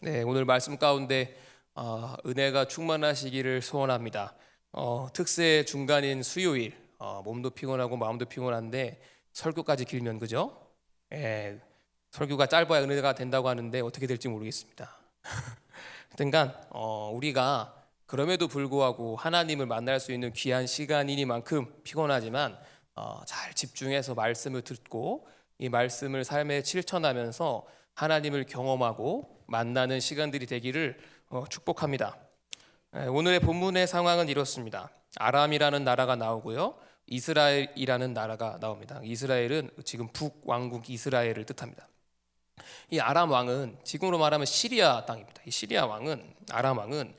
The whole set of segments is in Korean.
네, 오늘 말씀 가운데 은혜가 충만하시기를 소원합니다. 특세 중간인 수요일, 몸도 피곤하고 마음도 피곤한데 설교까지 길면 그죠? 예, 설교가 짧아야 은혜가 된다고 하는데 어떻게 될지 모르겠습니다. 하여튼간 우리가 그럼에도 불구하고 하나님을 만날 수 있는 귀한 시간이니만큼 피곤하지만 잘 집중해서 말씀을 듣고 이 말씀을 삶에 실천하면서 하나님을 경험하고 만나는 시간들이 되기를 축복합니다. 오늘의 본문의 상황은 이렇습니다. 아람이라는 나라가 나오고요, 이스라엘이라는 나라가 나옵니다. 이스라엘은 지금 북왕국 이스라엘을 뜻합니다. 이 아람 왕은 지금으로 말하면 시리아 땅입니다. 이 시리아 왕은, 아람 왕은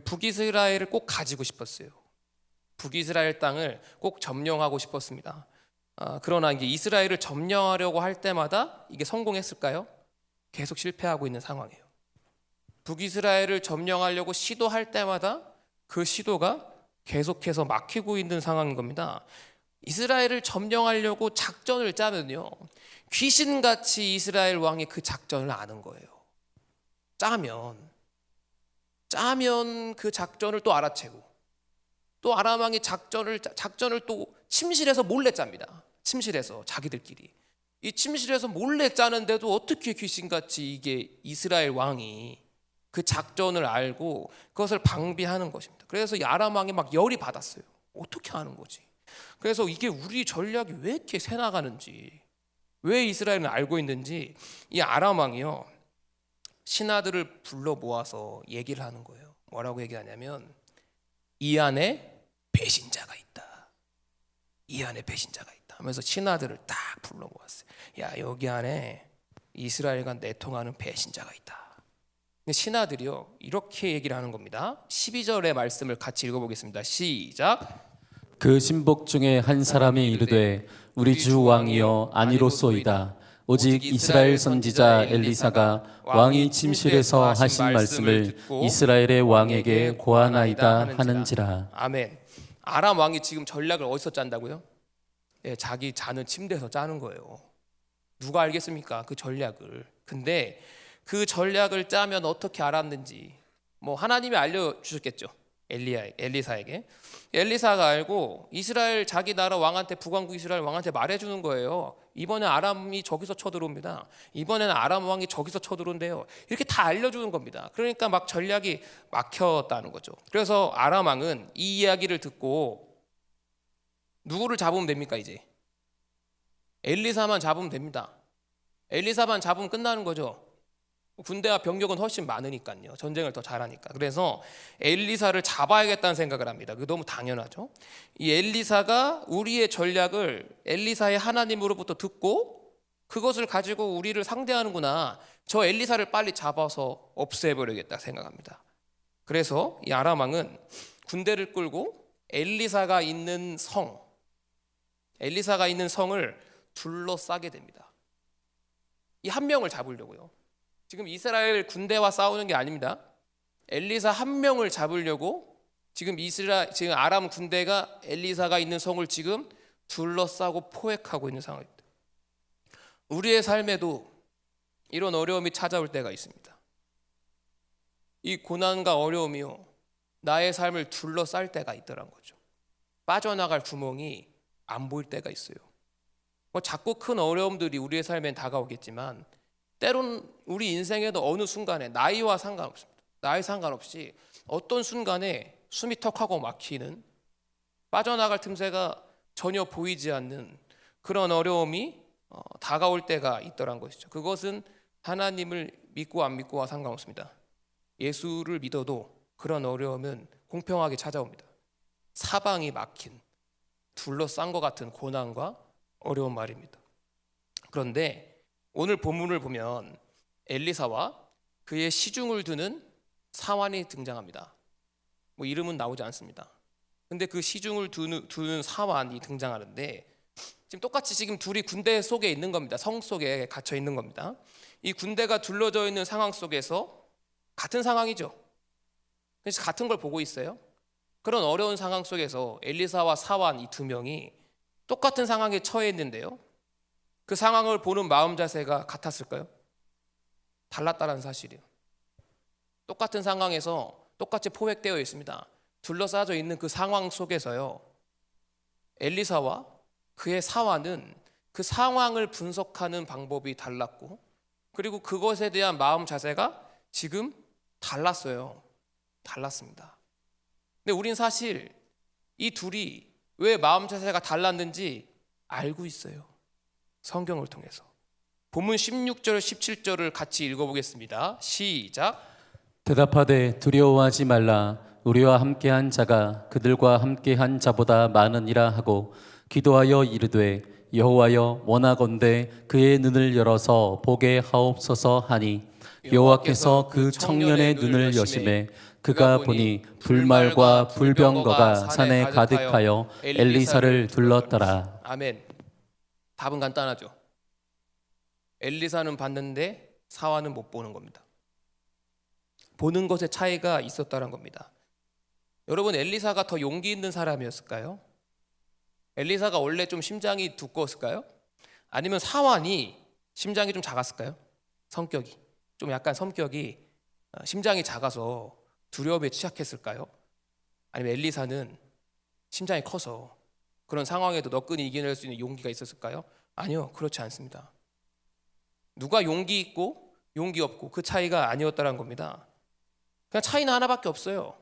북이스라엘을 꼭 가지고 싶었어요. 북이스라엘 땅을 꼭 점령하고 싶었습니다. 그러나 이게 이스라엘을 점령하려고 할 때마다 이게 성공했을까요? 계속 실패하고 있는 상황이에요. 북이스라엘을 점령하려고 시도할 때마다 그 시도가 계속해서 막히고 있는 상황인 겁니다. 이스라엘을 점령하려고 작전을 짜면요, 귀신같이 이스라엘 왕이 그 작전을 아는 거예요. 짜면 그 작전을 또 알아채고, 또 아람 왕이 작전을 또 침실에서 몰래 짭니다. 침실에서 자기들끼리. 이 침실에서 몰래 짜는데도 어떻게 귀신같이 이게 이스라엘 왕이 그 작전을 알고 그것을 방비하는 것입니다. 그래서 이 아람 왕이 막 열이 받았어요. 어떻게 하는 거지? 그래서 이게 우리 전략이 왜 이렇게 새 나가는지, 왜 이스라엘은 알고 있는지 이 아람 왕이요, 신하들을 불러 모아서 얘기를 하는 거예요. 뭐라고 얘기하냐면, 이 안에 배신자가 있다. 이 안에 배신자가 있다 하면서 신하들을 딱 불러 모았어요. 야, 여기 안에 이스라엘과 내통하는 배신자가 있다. 신하들이요, 이렇게 얘기를 하는 겁니다. 12절의 말씀을 같이 읽어보겠습니다. 시작. 그 신복 중에 한 사람이 이르되 우리 주 왕이여 아니로소이다. 오직 이스라엘 선지자 엘리사가 왕이 침실에서 하신 말씀을 이스라엘의 왕에게 고하나이다 하는지라. 아멘. 아람 왕이 지금 전략을 어디서 짠다고요? 자기 자는 침대에서 짜는 거예요. 누가 알겠습니까? 그 전략을. 근데 그 전략을 짜면 어떻게 알았는지 하나님이 알려주셨겠죠. 엘리사에게. 엘리사가 알고 이스라엘 자기 나라 왕한테, 북왕국 이스라엘 왕한테 말해주는 거예요. 이번에 아람이 저기서 쳐들어옵니다. 이번에는 아람 왕이 저기서 쳐들어온대요. 이렇게 다 알려주는 겁니다. 그러니까 막 전략이 막혔다는 거죠. 그래서 아람 왕은 이 이야기를 듣고 누구를 잡으면 됩니까? 이제 엘리사만 잡으면 됩니다. 엘리사만 잡으면 끝나는 거죠. 군대와 병력은 훨씬 많으니까요. 전쟁을 더 잘하니까. 그래서 엘리사를 잡아야겠다는 생각을 합니다. 그게 너무 당연하죠. 이 엘리사가 우리의 전략을 엘리사의 하나님으로부터 듣고 그것을 가지고 우리를 상대하는구나. 저 엘리사를 빨리 잡아서 없애버리겠다 생각합니다. 그래서 이 아람 왕은 군대를 끌고 엘리사가 있는 성을 둘러싸게 됩니다. 이 한 명을 잡으려고요. 지금 이스라엘 군대와 싸우는 게 아닙니다. 엘리사 한 명을 잡으려고 지금 아람 군대가 엘리사가 있는 성을 지금 둘러싸고 포획하고 있는 상황입니다. 우리의 삶에도 이런 어려움이 찾아올 때가 있습니다. 이 고난과 어려움이요, 나의 삶을 둘러쌀 때가 있더란 거죠. 빠져나갈 구멍이 안 보일 때가 있어요. 자꾸 큰 어려움들이 우리의 삶엔 다가오겠지만 때론 우리 인생에도 어느 순간에 나이와 상관없습니다. 나이 상관없이 어떤 순간에 숨이 턱하고 막히는, 빠져나갈 틈새가 전혀 보이지 않는 그런 어려움이 다가올 때가 있더란 것이죠. 그것은 하나님을 믿고 안 믿고와 상관없습니다. 예수를 믿어도 그런 어려움은 공평하게 찾아옵니다. 사방이 막힌, 둘러싼 것 같은 고난과 어려운 말입니다. 그런데 오늘 본문을 보면 엘리사와 그의 시중을 두는 사환이 등장합니다. 이름은 나오지 않습니다. 근데 그 시중을 두는 사환이 등장하는데 지금 둘이 군대 속에 있는 겁니다. 성 속에 갇혀 있는 겁니다. 이 군대가 둘러져 있는 상황 속에서 같은 상황이죠. 그래서 같은 걸 보고 있어요. 그런 어려운 상황 속에서 엘리사와 사환 이 두 명이 똑같은 상황에 처해 있는데요, 그 상황을 보는 마음 자세가 같았을까요? 달랐다는 사실이에요. 똑같은 상황에서 똑같이 포획되어 있습니다. 둘러싸여 있는 그 상황 속에서요, 엘리사와 그의 사환은 그 상황을 분석하는 방법이 달랐고, 그리고 그것에 대한 마음 자세가 지금 달랐어요. 달랐습니다. 근데 우린 사실 이 둘이 왜 마음 자세가 달랐는지 알고 있어요. 성경을 통해서. 본문 16절 17절을 같이 읽어보겠습니다. 시작. 대답하되 두려워하지 말라. 우리와 함께한 자가 그들과 함께한 자보다 많으니라 하고 기도하여 이르되 여호와여 원하건대 그의 눈을 열어서 보게 하옵소서 하니 여호와께서 그 청년의 눈을 여심해 그가 보니 불말과 불병거가 산에 가득하여 엘리사를 둘렀더라. 아멘. 답은 간단하죠. 엘리사는 봤는데 사환은 못 보는 겁니다. 보는 것에 차이가 있었다는 겁니다. 여러분, 엘리사가 더 용기 있는 사람이었을까요? 엘리사가 원래 좀 심장이 두꺼웠을까요? 아니면 사환이 심장이 좀 작았을까요? 성격이 좀 약간 성격이 심장이 작아서 두려움에 취약했을까요? 아니면 엘리사는 심장이 커서 그런 상황에도 너끈히 이겨낼 수 있는 용기가 있었을까요? 아니요, 그렇지 않습니다. 누가 용기 있고 용기 없고 그 차이가 아니었다는 겁니다. 그냥 차이는 하나밖에 없어요.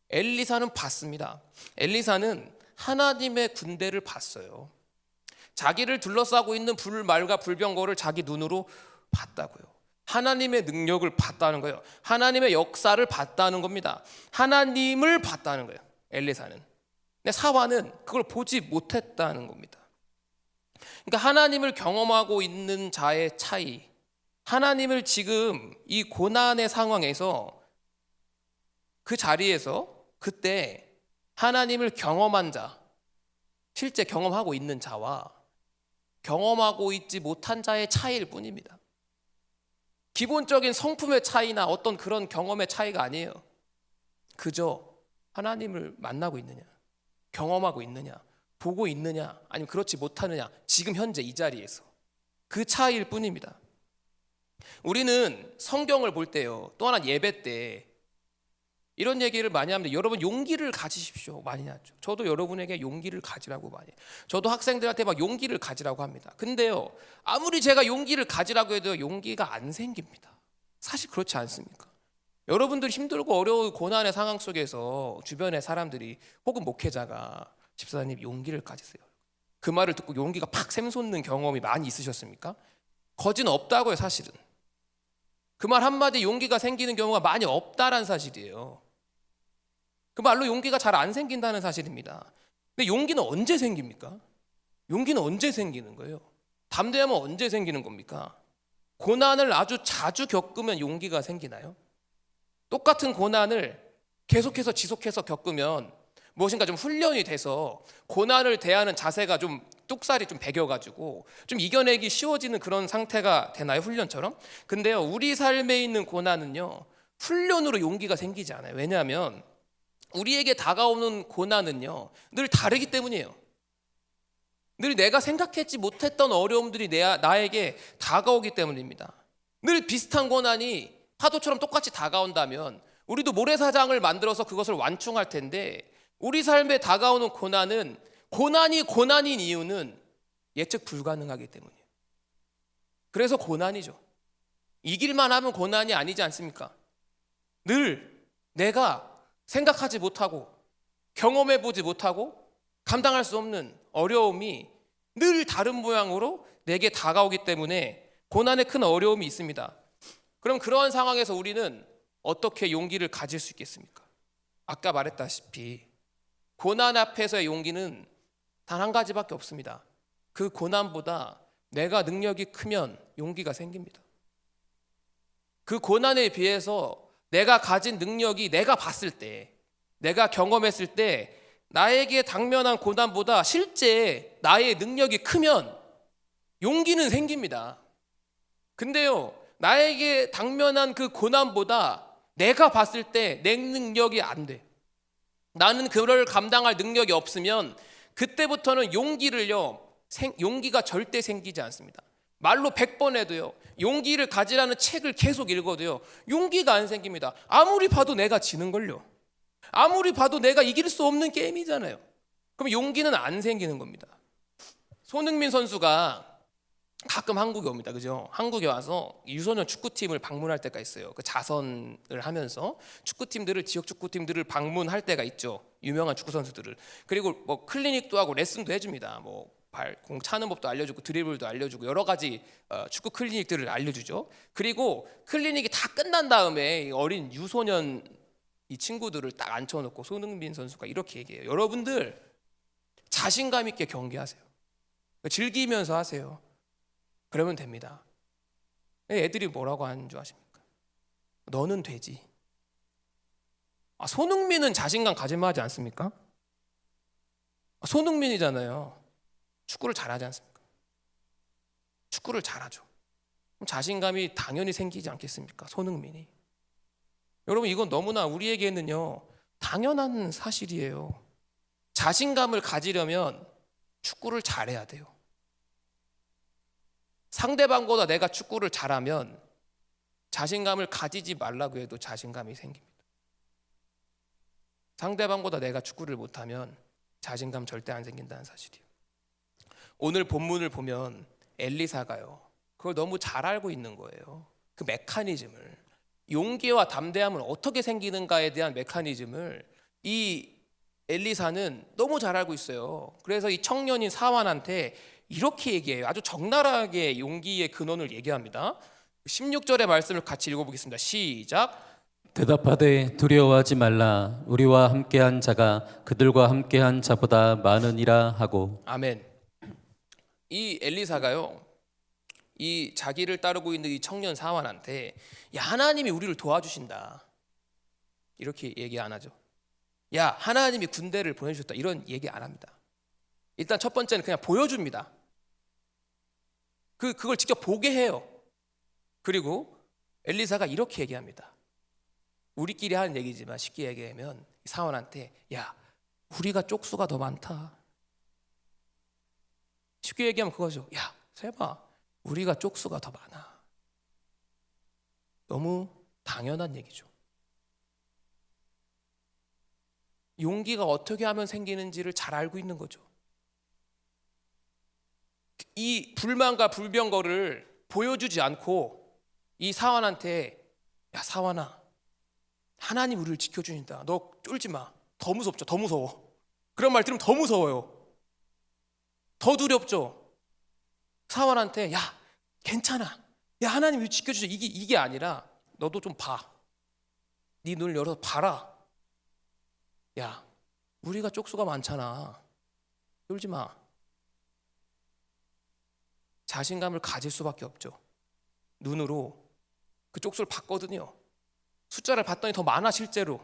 엘리사는 봤습니다. 엘리사는 하나님의 군대를 봤어요. 자기를 둘러싸고 있는 불말과 불병거를 자기 눈으로 봤다고요. 하나님의 능력을 봤다는 거예요. 하나님의 역사를 봤다는 겁니다. 하나님을 봤다는 거예요, 엘리사는. 근데 사환은 그걸 보지 못했다는 겁니다. 그러니까 하나님을 경험하고 있는 자의 차이, 하나님을 지금 이 고난의 상황에서 그 자리에서 그때 하나님을 경험한 자, 실제 경험하고 있는 자와 경험하고 있지 못한 자의 차이일 뿐입니다. 기본적인 성품의 차이나 어떤 그런 경험의 차이가 아니에요. 그저 하나님을 만나고 있느냐, 경험하고 있느냐, 보고 있느냐, 아니면 그렇지 못하느냐, 지금 현재 이 자리에서 그 차이일 뿐입니다. 우리는 성경을 볼 때요, 또 하나 예배 때 이런 얘기를 많이 합니다. 여러분 용기를 가지십시오 많이 하죠. 저도 여러분에게 용기를 가지라고 많이 해요. 저도 학생들한테 막 용기를 가지라고 합니다. 근데요, 아무리 제가 용기를 가지라고 해도 용기가 안 생깁니다. 사실 그렇지 않습니까? 여러분들이 힘들고 어려운 고난의 상황 속에서 주변의 사람들이 혹은 목회자가 집사님 용기를 가지세요, 그 말을 듣고 용기가 팍 샘솟는 경험이 많이 있으셨습니까? 거진 없다고요. 사실은 그 말 한마디 용기가 생기는 경우가 많이 없다란 사실이에요. 그 말로 용기가 잘 안 생긴다는 사실입니다. 근데 용기는 언제 생깁니까? 용기는 언제 생기는 거예요? 담대함은 언제 생기는 겁니까? 고난을 아주 자주 겪으면 용기가 생기나요? 똑같은 고난을 계속해서 지속해서 겪으면 무엇인가 좀 훈련이 돼서 고난을 대하는 자세가 좀 뚝살이 좀 배겨가지고 좀 이겨내기 쉬워지는 그런 상태가 되나요? 훈련처럼? 근데요, 우리 삶에 있는 고난은요, 훈련으로 용기가 생기지 않아요. 왜냐하면 우리에게 다가오는 고난은요, 늘 다르기 때문이에요. 늘 내가 생각했지 못했던 어려움들이 나에게 다가오기 때문입니다. 늘 비슷한 고난이 파도처럼 똑같이 다가온다면 우리도 모래사장을 만들어서 그것을 완충할 텐데, 우리 삶에 다가오는 고난은 고난이 고난인 이유는 예측 불가능하기 때문이에요. 그래서 고난이죠. 이길만 하면 고난이 아니지 않습니까? 늘 내가 생각하지 못하고 경험해보지 못하고 감당할 수 없는 어려움이 늘 다른 모양으로 내게 다가오기 때문에 고난에 큰 어려움이 있습니다. 그럼 그러한 상황에서 우리는 어떻게 용기를 가질 수 있겠습니까? 아까 말했다시피 고난 앞에서의 용기는 단 한 가지밖에 없습니다. 그 고난보다 내가 능력이 크면 용기가 생깁니다. 그 고난에 비해서 내가 가진 능력이 내가 봤을 때, 내가 경험했을 때 나에게 당면한 고난보다 실제 나의 능력이 크면 용기는 생깁니다. 근데요, 나에게 당면한 그 고난보다 내가 봤을 때 내 능력이 안 돼, 나는 그걸 감당할 능력이 없으면 그때부터는 용기가 절대 생기지 않습니다. 말로 100번 해도요, 용기를 가지라는 책을 계속 읽어도요, 용기가 안 생깁니다. 아무리 봐도 내가 지는걸요. 아무리 봐도 내가 이길 수 없는 게임이잖아요. 그럼 용기는 안 생기는 겁니다. 손흥민 선수가 가끔 한국에 옵니다. 그죠? 한국에 와서 유소년 축구팀을 방문할 때가 있어요. 그 자선을 하면서 축구팀들을, 지역 축구팀들을 방문할 때가 있죠. 유명한 축구 선수들을. 그리고 뭐 클리닉도 하고 레슨도 해줍니다. 뭐 공 차는 법도 알려주고 드리블도 알려주고 여러 가지 축구 클리닉들을 알려주죠. 그리고 클리닉이 다 끝난 다음에 이 어린 유소년 이 친구들을 딱 앉혀놓고 손흥민 선수가 이렇게 얘기해요. 여러분들 자신감 있게 경기하세요. 즐기면서 하세요. 그러면 됩니다. 애들이 뭐라고 하는 줄 아십니까? 너는 되지. 손흥민은 자신감 가질만 하지 않습니까? 손흥민이잖아요. 축구를 잘하지 않습니까? 축구를 잘하죠. 그럼 자신감이 당연히 생기지 않겠습니까? 손흥민이. 여러분, 이건 너무나 우리에게는요, 당연한 사실이에요. 자신감을 가지려면 축구를 잘해야 돼요. 상대방보다 내가 축구를 잘하면 자신감을 가지지 말라고 해도 자신감이 생깁니다. 상대방보다 내가 축구를 못하면 자신감 절대 안 생긴다는 사실이에요. 오늘 본문을 보면 엘리사가요, 그걸 너무 잘 알고 있는 거예요. 그 메커니즘을, 용기와 담대함은 어떻게 생기는가에 대한 메커니즘을 이 엘리사는 너무 잘 알고 있어요. 그래서 이 청년인 사환한테 이렇게 얘기해요. 아주 적나라하게 용기의 근원을 얘기합니다. 16절의 말씀을 같이 읽어보겠습니다. 시작. 대답하되 두려워하지 말라. 우리와 함께한 자가 그들과 함께한 자보다 많으니라 하고. 아멘. 이 엘리사가요, 이 자기를 따르고 있는 이 청년 사환한테 야, 하나님이 우리를 도와주신다 이렇게 얘기 안 하죠. 야, 하나님이 군대를 보내주셨다 이런 얘기 안 합니다. 일단 첫 번째는 그냥 보여줍니다. 그걸 직접 보게 해요. 그리고 엘리사가 이렇게 얘기합니다. 우리끼리 하는 얘기지만 쉽게 얘기하면 사원한테 야, 우리가 쪽수가 더 많다. 쉽게 얘기하면 그거죠. 야, 세봐, 우리가 쪽수가 더 많아. 너무 당연한 얘기죠. 용기가 어떻게 하면 생기는지를 잘 알고 있는 거죠. 이 불만과 불병거를 보여주지 않고 이 사환한테 야, 사환아, 하나님 우리를 지켜주신다. 너 쫄지 마. 더 무섭죠. 더 무서워. 그런 말 들으면 더 무서워요. 더 두렵죠. 사환한테 야, 괜찮아. 야, 하나님 우리 지켜주셔. 이게 아니라 너도 좀 봐. 네 눈을 열어서 봐라. 야, 우리가 쪽수가 많잖아. 쫄지 마. 자신감을 가질 수밖에 없죠. 눈으로 그 쪽수를 봤거든요. 숫자를 봤더니 더 많아. 실제로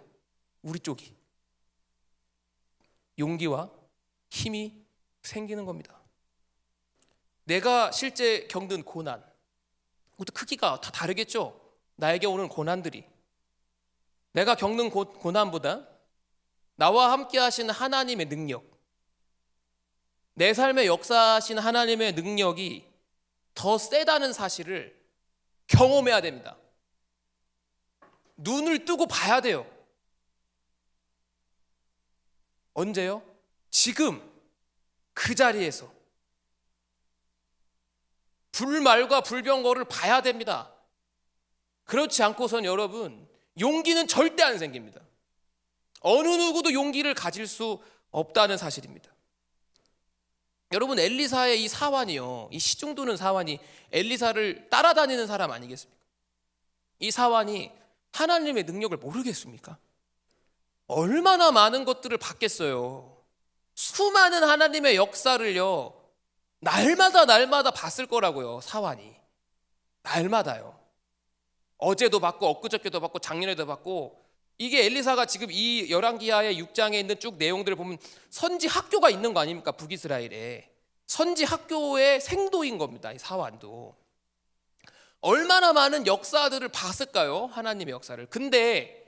우리 쪽이. 용기와 힘이 생기는 겁니다. 내가 실제 겪는 고난, 그것도 크기가 다 다르겠죠. 나에게 오는 고난들이 내가 겪는 고난보다 나와 함께 하시는 하나님의 능력, 내 삶에 역사하신 하나님의 능력이 더 세다는 사실을 경험해야 됩니다. 눈을 뜨고 봐야 돼요. 언제요? 지금 그 자리에서 불말과 불병거를 봐야 됩니다. 그렇지 않고선 여러분, 용기는 절대 안 생깁니다. 어느 누구도 용기를 가질 수 없다는 사실입니다. 여러분, 엘리사의 이 사환이요, 이 시중도는 사환이 엘리사를 따라다니는 사람 아니겠습니까? 이 사환이 하나님의 능력을 모르겠습니까? 얼마나 많은 것들을 봤겠어요. 수많은 하나님의 역사를요, 날마다 봤을 거라고요. 사환이 날마다요. 어제도 봤고 엊그저께도 봤고 작년에도 봤고. 이게 엘리사가 지금 이 열왕기하의 6장에 있는 쭉 내용들을 보면 선지 학교가 있는 거 아닙니까? 북이스라엘에 선지 학교의 생도인 겁니다. 이 사환도 얼마나 많은 역사들을 봤을까요? 하나님의 역사를. 근데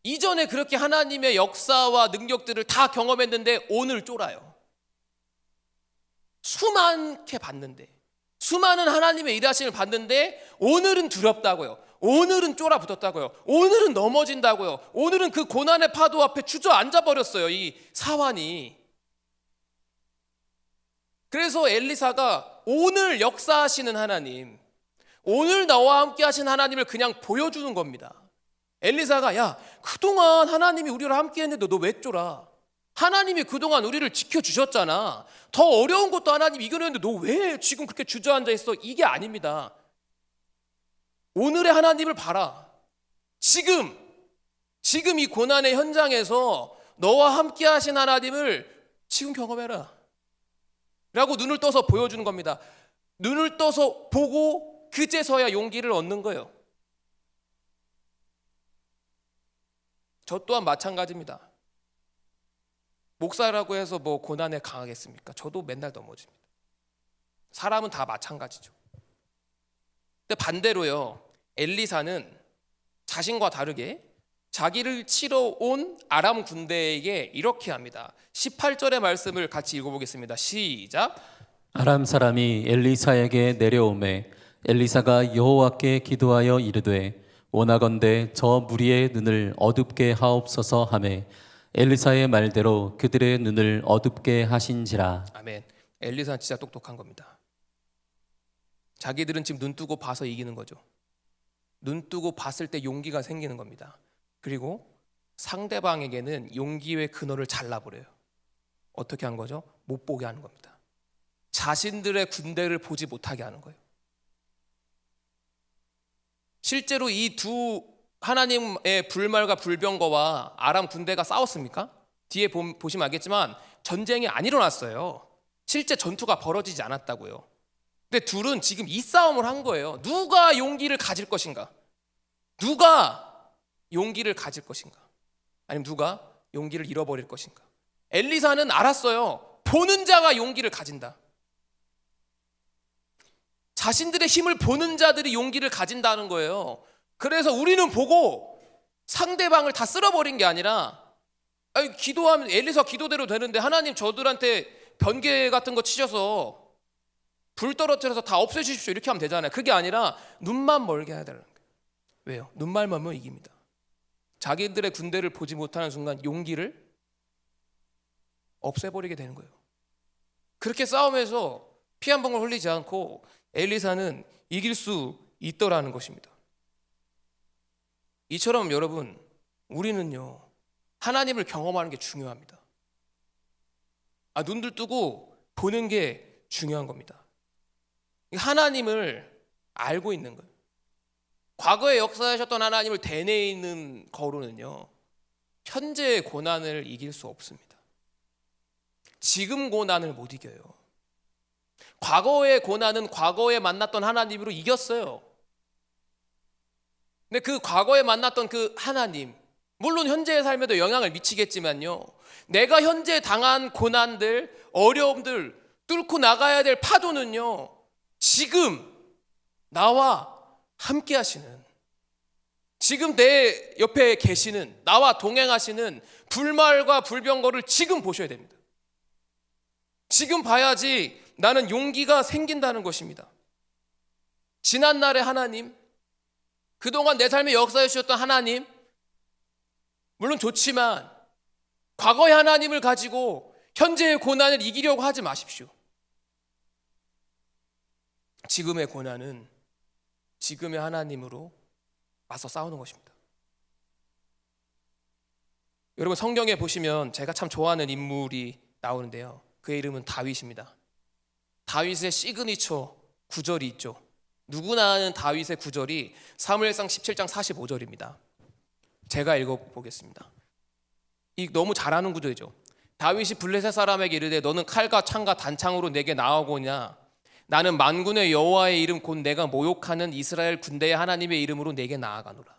이전에 그렇게 하나님의 역사와 능력들을 다 경험했는데 오늘 쫄아요. 수많게 봤는데 수많은 하나님의 일하심을 봤는데 오늘은 두렵다고요. 오늘은 쫄아붙었다고요. 오늘은 넘어진다고요. 오늘은 그 고난의 파도 앞에 주저앉아 버렸어요, 이 사환이. 그래서 엘리사가 오늘 역사하시는 하나님, 오늘 나와 함께 하신 하나님을 그냥 보여주는 겁니다. 엘리사가 야, 그동안 하나님이 우리랑 함께 했는데 너 왜 쫄아? 하나님이 그동안 우리를 지켜주셨잖아. 더 어려운 것도 하나님 이겨냈는데 너 왜 지금 그렇게 주저앉아 있어? 이게 아닙니다. 오늘의 하나님을 봐라. 지금 이 고난의 현장에서 너와 함께 하신 하나님을 지금 경험해라 라고 눈을 떠서 보여주는 겁니다. 눈을 떠서 보고 그제서야 용기를 얻는 거예요. 저 또한 마찬가지입니다. 목사라고 해서 뭐 고난에 강하겠습니까? 저도 맨날 넘어집니다. 사람은 다 마찬가지죠. 근데 반대로요, 엘리사는 자신과 다르게 자기를 치러 온 아람 군대에게 이렇게 합니다. 18절의 말씀을 같이 읽어보겠습니다. 시작. 아람 사람이 엘리사에게 내려오매 엘리사가 여호와께 기도하여 이르되 원하건대 저 무리의 눈을 어둡게 하옵소서 하매 엘리사의 말대로 그들의 눈을 어둡게 하신지라. 아멘. 엘리사는 진짜 똑똑한 겁니다. 자기들은 지금 눈 뜨고 봐서 이기는 거죠. 눈 뜨고 봤을 때 용기가 생기는 겁니다. 그리고 상대방에게는 용기의 근원을 잘라버려요. 어떻게 한 거죠? 못 보게 하는 겁니다. 자신들의 군대를 보지 못하게 하는 거예요. 실제로 이 두 하나님의 불말과 불병거와 아람 군대가 싸웠습니까? 뒤에 보시면 알겠지만 전쟁이 안 일어났어요. 실제 전투가 벌어지지 않았다고요. 근데 둘은 지금 이 싸움을 한 거예요. 누가 용기를 가질 것인가? 누가 용기를 가질 것인가? 아니면 누가 용기를 잃어버릴 것인가? 엘리사는 알았어요. 보는 자가 용기를 가진다. 자신들의 힘을 보는 자들이 용기를 가진다는 거예요. 그래서 우리는 보고 상대방을 다 쓸어버린 게 아니라, 아니, 기도하면 엘리사 기도대로 되는데 하나님 저들한테 번개 같은 거 치셔서 불 떨어뜨려서 다 없애주십시오 이렇게 하면 되잖아요. 그게 아니라 눈만 멀게 해야 되는 거예요. 왜요? 눈만 멀면 이깁니다. 자기들의 군대를 보지 못하는 순간 용기를 없애버리게 되는 거예요. 그렇게 싸움에서 피 한 방울 흘리지 않고 엘리사는 이길 수 있더라는 것입니다. 이처럼 여러분, 우리는요 하나님을 경험하는 게 중요합니다. 눈들 뜨고 보는 게 중요한 겁니다. 하나님을 알고 있는 거예요. 과거에 역사하셨던 하나님을 되뇌이는 거로는요 현재의 고난을 이길 수 없습니다. 지금 고난을 못 이겨요. 과거의 고난은 과거에 만났던 하나님으로 이겼어요. 근데 그 과거에 만났던 그 하나님, 물론 현재의 삶에도 영향을 미치겠지만요, 내가 현재 당한 고난들, 어려움들 뚫고 나가야 될 파도는요 지금 나와 함께 하시는, 지금 내 옆에 계시는, 나와 동행하시는 불말과 불병거를 지금 보셔야 됩니다. 지금 봐야지 나는 용기가 생긴다는 것입니다. 지난날의 하나님, 그동안 내 삶에 역사해 주셨던 하나님, 물론 좋지만 과거의 하나님을 가지고 현재의 고난을 이기려고 하지 마십시오. 지금의 고난은 지금의 하나님으로 맞서 싸우는 것입니다. 여러분, 성경에 보시면 제가 참 좋아하는 인물이 나오는데요, 그의 이름은 다윗입니다. 다윗의 시그니처 구절이 있죠. 누구나 아는 다윗의 구절이 사무엘상 17장 45절입니다. 제가 읽어보겠습니다. 이 너무 잘하는 구절이죠. 다윗이 블레셋 사람에게 이르되 너는 칼과 창과 단창으로 내게 나아오고냐? 나는 만군의 여호와의 이름 곧 내가 모욕하는 이스라엘 군대의 하나님의 이름으로 내게 나아가노라.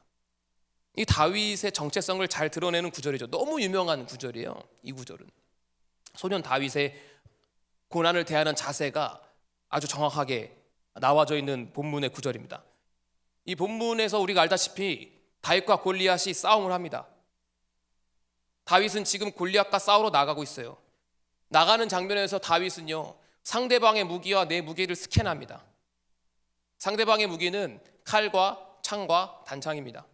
이 다윗의 정체성을 잘 드러내는 구절이죠. 너무 유명한 구절이에요. 이 구절은 소년 다윗의 고난을 대하는 자세가 아주 정확하게 나와져 있는 본문의 구절입니다. 이 본문에서 우리가 알다시피 다윗과 골리앗이 싸움을 합니다. 다윗은 지금 골리앗과 싸우러 나가고 있어요. 나가는 장면에서 다윗은요 상대방의 무기와 내 무기를 스캔합니다. 상대방의 무기는 칼과 창과 단창입니다.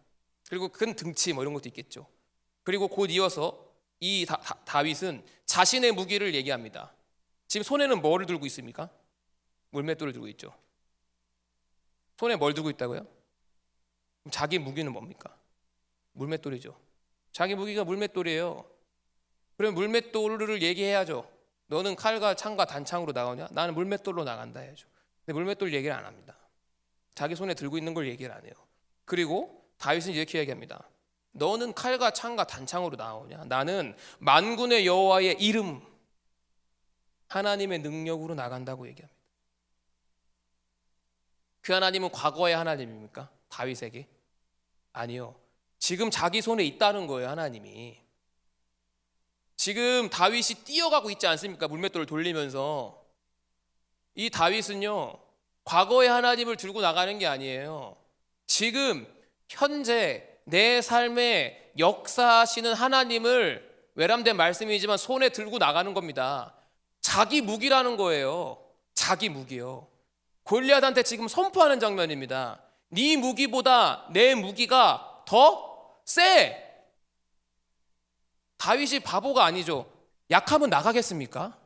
그리고 큰 등치 뭐 이런 것도 있겠죠. 그리고 곧 이어서 이 다윗은 자신의 무기를 얘기합니다. 지금 손에는 뭐를 들고 있습니까? 물맷돌을 들고 있죠. 손에 뭘 들고 있다고요? 그럼 자기 무기는 뭡니까? 물맷돌이죠. 자기 무기가 물맷돌이에요. 그럼 물맷돌을 얘기해야죠. 너는 칼과 창과 단창으로 나오냐? 나는 물맷돌로 나간다 해야죠. 근데 물맷돌 얘기를 안 합니다. 자기 손에 들고 있는 걸 얘기를 안 해요. 그리고 다윗은 이렇게 얘기합니다. 너는 칼과 창과 단창으로 나오냐? 나는 만군의 여호와의 이름, 하나님의 능력으로 나간다고 얘기합니다. 그 하나님은 과거의 하나님입니까? 다윗에게? 아니요. 지금 자기 손에 있다는 거예요. 하나님이. 지금 다윗이 뛰어가고 있지 않습니까? 물맷돌을 돌리면서. 이 다윗은요, 과거의 하나님을 들고 나가는 게 아니에요. 지금 현재 내 삶에 역사하시는 하나님을, 외람된 말씀이지만 손에 들고 나가는 겁니다. 자기 무기라는 거예요. 자기 무기요. 골리앗한테 지금 선포하는 장면입니다. 네 무기보다 내 무기가 더 세. 다윗이 바보가 아니죠. 약하면 나가겠습니까?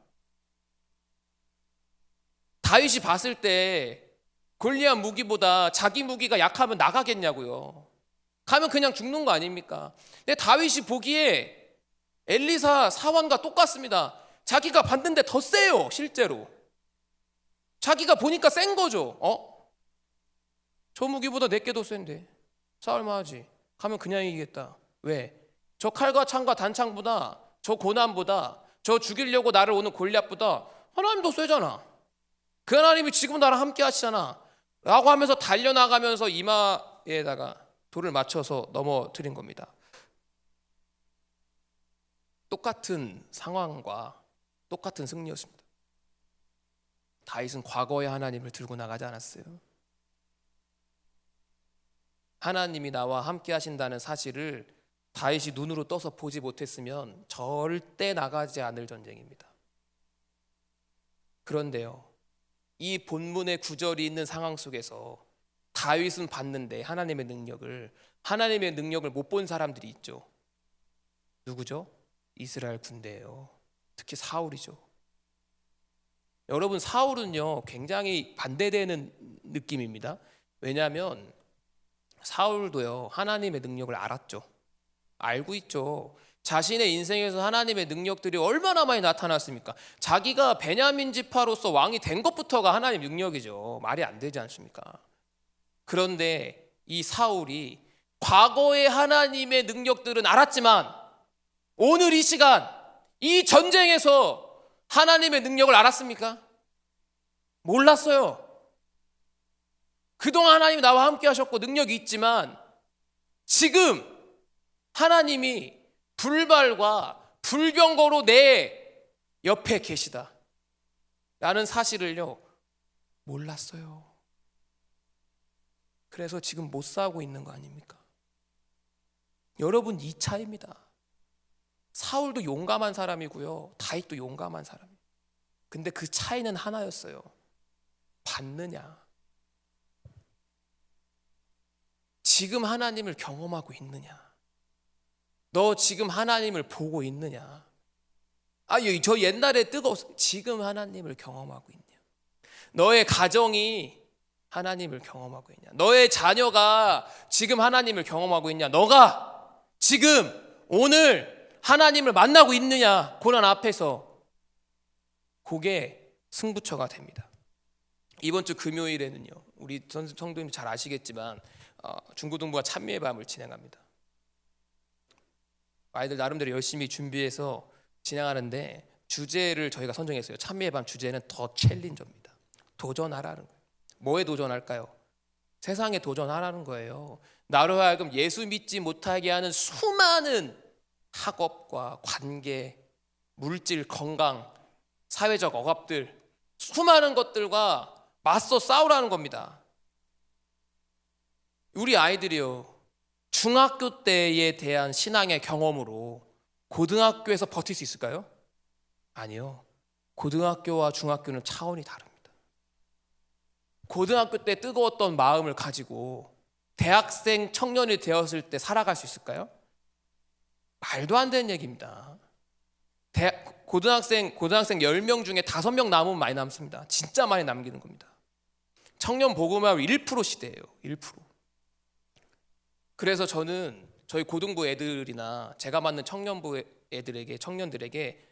다윗이 봤을 때 골리앗 무기보다 자기 무기가 약하면 나가겠냐고요. 가면 그냥 죽는 거 아닙니까? 근데 다윗이 보기에 엘리사 사원과 똑같습니다. 자기가 봤는데 더 세요. 실제로 자기가 보니까 센 거죠. 저 무기보다 내게 더 센데 싸울만하지. 가면 그냥 이기겠다. 왜? 저 칼과 창과 단창보다, 저 고난보다, 저 죽이려고 나를 오는 골리앗보다 하나님 더 세잖아. 그 하나님이 지금 나랑 함께 하시잖아 라고 하면서 달려나가면서 이마에다가 돌을 맞춰서 넘어뜨린 겁니다. 똑같은 상황과 똑같은 승리였습니다. 다윗은 과거의 하나님을 들고 나가지 않았어요. 하나님이 나와 함께 하신다는 사실을 다윗이 눈으로 떠서 보지 못했으면 절대 나가지 않을 전쟁입니다. 그런데요, 이 본문의 구절이 있는 상황 속에서 다윗은 봤는데 하나님의 능력을 못 본 사람들이 있죠. 누구죠? 이스라엘 군대예요. 특히 사울이죠. 여러분, 사울은요 굉장히 반대되는 느낌입니다. 왜냐하면 사울도요 하나님의 능력을 알았죠. 알고 있죠. 자신의 인생에서 하나님의 능력들이 얼마나 많이 나타났습니까? 자기가 베냐민 지파로서 왕이 된 것부터가 하나님 능력이죠. 말이 안 되지 않습니까? 그런데 이 사울이 과거의 하나님의 능력들은 알았지만 오늘 이 시간 이 전쟁에서 하나님의 능력을 알았습니까? 몰랐어요. 그동안 하나님이 나와 함께 하셨고 능력이 있지만 지금 하나님이 불발과 불병거로 내 옆에 계시다 라는 사실을요 몰랐어요. 그래서 지금 못 싸우고 있는 거 아닙니까? 여러분, 이 차이입니다. 사울도 용감한 사람이고요 다윗도 용감한 사람이에요. 근데 그 차이는 하나였어요. 받느냐, 지금 하나님을 경험하고 있느냐, 너 지금 하나님을 보고 있느냐. 저 옛날에 지금 하나님을 경험하고 있냐. 너의 가정이 하나님을 경험하고 있냐. 너의 자녀가 지금 하나님을 경험하고 있냐. 너가 지금 오늘 하나님을 만나고 있느냐. 고난 앞에서. 그게 승부처가 됩니다. 이번 주 금요일에는요 우리 성도님 잘 아시겠지만 중고등부가 찬미의 밤을 진행합니다. 아이들 나름대로 열심히 준비해서 진행하는데 주제를 저희가 선정했어요. 찬미의 밤 주제는 더 챌린저입니다. 도전하라는 거예요. 뭐에 도전할까요? 세상에 도전하라는 거예요. 나로 하여금 예수 믿지 못하게 하는 수많은 학업과 관계, 물질, 건강, 사회적 억압들, 수많은 것들과 맞서 싸우라는 겁니다. 우리 아이들이요 중학교 때에 대한 신앙의 경험으로 고등학교에서 버틸 수 있을까요? 아니요. 고등학교와 중학교는 차원이 다릅니다. 고등학교 때 뜨거웠던 마음을 가지고 대학생 청년이 되었을 때 살아갈 수 있을까요? 말도 안 되는 얘기입니다. 고등학생 10명 중에 5명 남으면 많이 남습니다. 진짜 많이 남기는 겁니다. 청년 복음화율 1% 시대예요. 1%. 그래서 저는 저희 고등부 애들이나 제가 맡는 청년부 청년들에게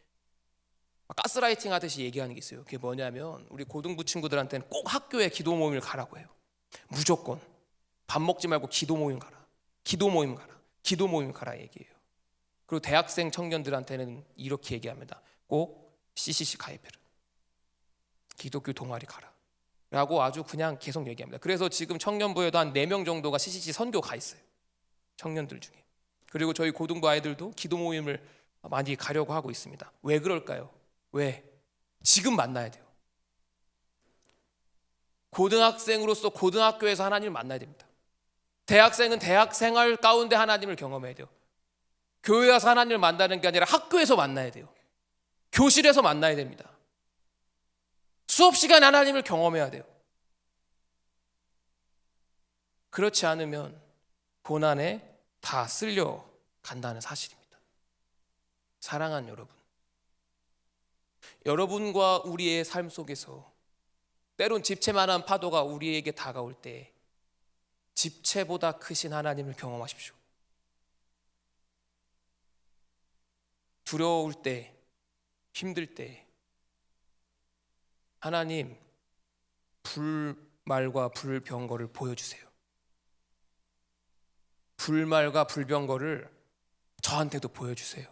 가스라이팅 하듯이 얘기하는 게 있어요. 그게 뭐냐면 우리 고등부 친구들한테는 꼭 학교에 기도 모임을 가라고 해요. 무조건 밥 먹지 말고 기도 모임 가라. 기도 모임 가라. 기도 모임 가라 얘기해요. 그리고 대학생 청년들한테는 이렇게 얘기합니다. 꼭 CCC 가입해라. 기독교 동아리 가라. 라고 아주 그냥 계속 얘기합니다. 그래서 지금 청년부에도 한 4명 정도가 CCC 선교 가 있어요. 청년들 중에. 그리고 저희 고등부 아이들도 기도 모임을 많이 가려고 하고 있습니다. 왜 그럴까요? 왜? 지금 만나야 돼요. 고등학생으로서 고등학교에서 하나님을 만나야 됩니다. 대학생은 대학 생활 가운데 하나님을 경험해야 돼요. 교회 와서 하나님을 만나는 게 아니라 학교에서 만나야 돼요. 교실에서 만나야 됩니다. 수업 시간에 하나님을 경험해야 돼요. 그렇지 않으면 고난에 다 쓸려 간다는 사실입니다. 사랑하는 여러분, 여러분과 우리의 삶 속에서 때론 집채만한 파도가 우리에게 다가올 때 집채보다 크신 하나님을 경험하십시오. 두려울 때, 힘들 때 하나님 불말과 불병거를 보여주세요. 불말과 불병거를 저한테도 보여주세요.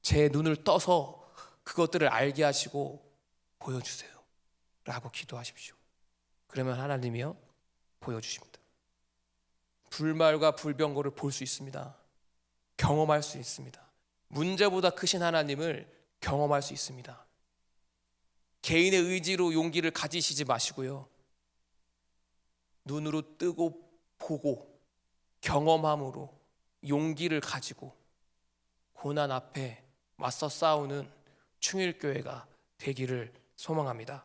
제 눈을 떠서 그것들을 알게 하시고 보여주세요 라고 기도하십시오. 그러면 하나님이요 보여주십니다. 불말과 불병거를 볼 수 있습니다. 경험할 수 있습니다. 문제보다 크신 하나님을 경험할 수 있습니다. 개인의 의지로 용기를 가지시지 마시고요, 눈으로 뜨고 보고 경험함으로 용기를 가지고 고난 앞에 맞서 싸우는 충일교회가 되기를 소망합니다.